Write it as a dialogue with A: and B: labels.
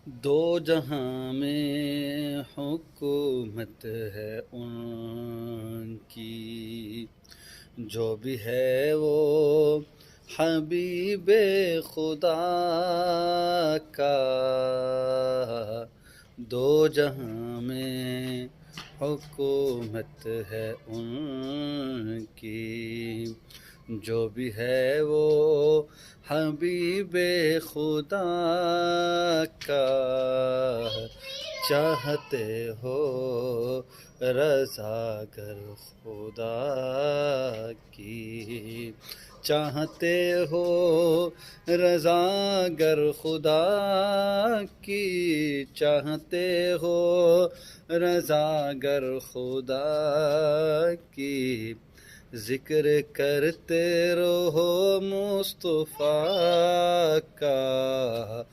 A: دو جہاں میں حکومت ہے ان کی، جو بھی ہے وہ حبیب خدا کا۔ دو جہاں میں حکومت ہے ان کی، جو بھی ہے وہ حبیب خدا کا۔ چاہتے ہو رضا گر خدا کی، چاہتے ہو رضا گر خدا کی، چاہتے ہو رضا گر خدا کی، ذکر کرتے رہو مصطفیٰ کا۔